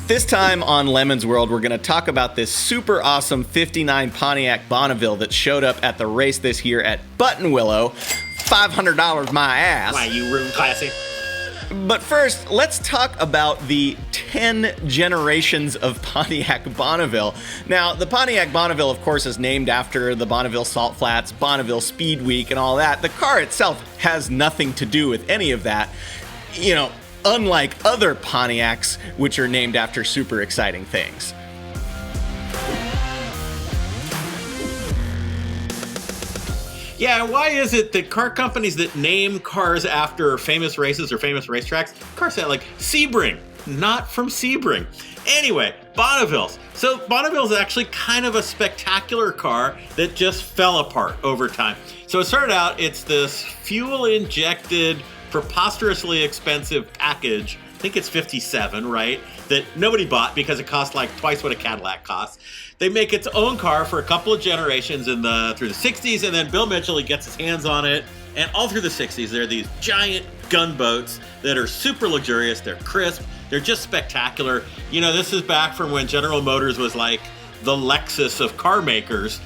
This time on Lemon's World, we're going to talk about this super awesome 59 Pontiac Bonneville that showed up at the race this year at Buttonwillow. $500 my ass. Why, you ruined classy. But first, let's talk about the 10 generations of Pontiac Bonneville. Now, the Pontiac Bonneville, of course, is named after the Bonneville Salt Flats, Bonneville Speed Week, and all that. The car itself has nothing to do with any of that. You know, unlike other Pontiacs, which are named after super exciting things. Yeah, why is it that car companies that name cars after famous races or famous racetracks, cars sound like Sebring, not from Sebring. Anyway, Bonnevilles. So Bonneville is actually kind of a spectacular car that just fell apart over time. So it started out, it's this fuel-injected, preposterously expensive package. I think it's 57, right? That nobody bought because it cost like twice what a Cadillac costs. They make its own car for a couple of generations through the 60s, and then Bill Mitchell, he gets his hands on it. And all through the 60s, there are these giant gunboats that are super luxurious. They're crisp. They're just spectacular. You know, this is back from when General Motors was like the Lexus of car makers.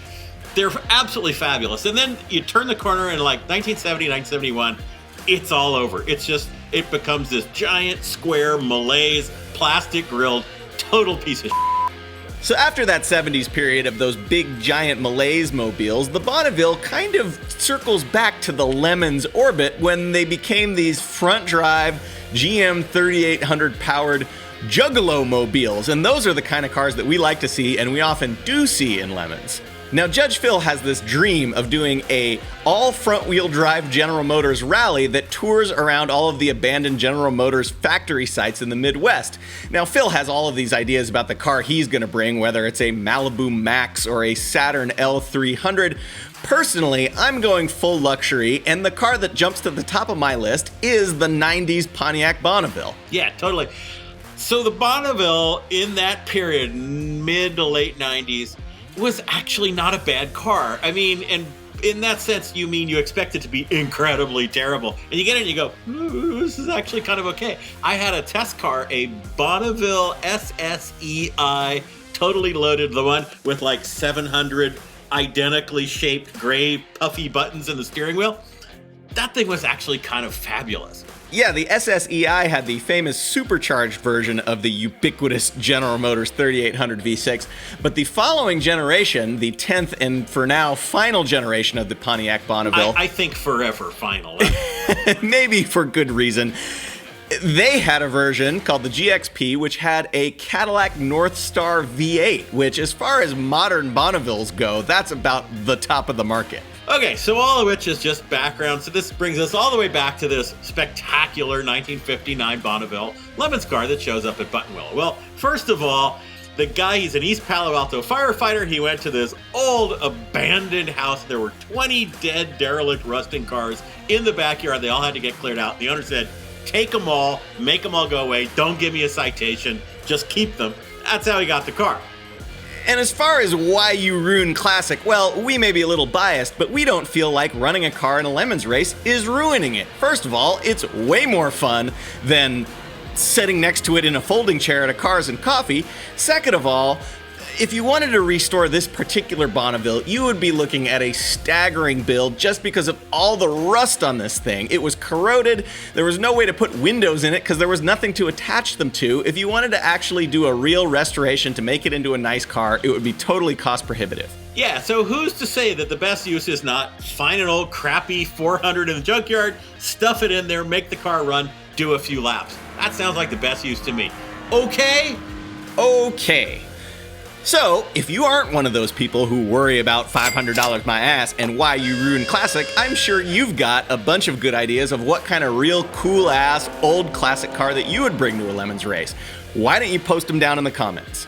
They're absolutely fabulous. And then you turn the corner in like 1970, 1971, it's all over. It becomes this giant square Malaise, plastic grilled, total piece of shit. So after that 70s period of those big giant Malaise mobiles, the Bonneville kind of circles back to the Lemon's orbit when they became these front drive GM 3800 powered Juggalo mobiles. And those are the kind of cars that we like to see, and we often do see in Lemons. Now, Judge Phil has this dream of doing a all front-wheel drive General Motors rally that tours around all of the abandoned General Motors factory sites in the Midwest. Now, Phil has all of these ideas about the car he's going to bring, whether it's a Malibu Max or a Saturn L300. Personally, I'm going full luxury, and the car that jumps to the top of my list is the 90s Pontiac Bonneville. Yeah, totally. So the Bonneville in that period, mid to late 90s, was actually not a bad car. I mean, and in that sense, you mean you expect it to be incredibly terrible. And you get it and you go, ooh, this is actually kind of okay. I had a test car, a Bonneville SSEI, totally loaded, the one with like 700 identically shaped gray puffy buttons in the steering wheel. That thing was actually kind of fabulous. Yeah, the SSEI had the famous supercharged version of the ubiquitous General Motors 3800 V6, but the following generation, the 10th and for now final generation of the Pontiac Bonneville... I think forever final. Maybe for good reason. They had a version called the GXP, which had a Cadillac Northstar V8, which as far as modern Bonnevilles go, that's about the top of the market. Okay, so all of which is just background. So this brings us all the way back to this spectacular 1959 Bonneville Lemon's car that shows up at Buttonwillow. Well, first of all, the guy, he's an East Palo Alto firefighter. He went to this old abandoned house. There were 20 dead, derelict, rusting cars in the backyard. They all had to get cleared out. The owner said, take them all, make them all go away. Don't give me a citation. Just keep them. That's how he got the car. And as far as why you ruin classic, well, we may be a little biased, but we don't feel like running a car in a Lemons race is ruining it. First of all, it's way more fun than sitting next to it in a folding chair at a Cars and Coffee. Second of all, if you wanted to restore this particular Bonneville, you would be looking at a staggering build just because of all the rust on this thing. It was corroded, there was no way to put windows in it because there was nothing to attach them to. If you wanted to actually do a real restoration to make it into a nice car, it would be totally cost prohibitive. Yeah, so who's to say that the best use is not find an old crappy 400 in the junkyard, stuff it in there, make the car run, do a few laps. That sounds like the best use to me. Okay? Okay. So, if you aren't one of those people who worry about $500 my ass and why you ruin classic, I'm sure you've got a bunch of good ideas of what kind of real cool ass old classic car that you would bring to a Lemons race. Why don't you post them down in the comments?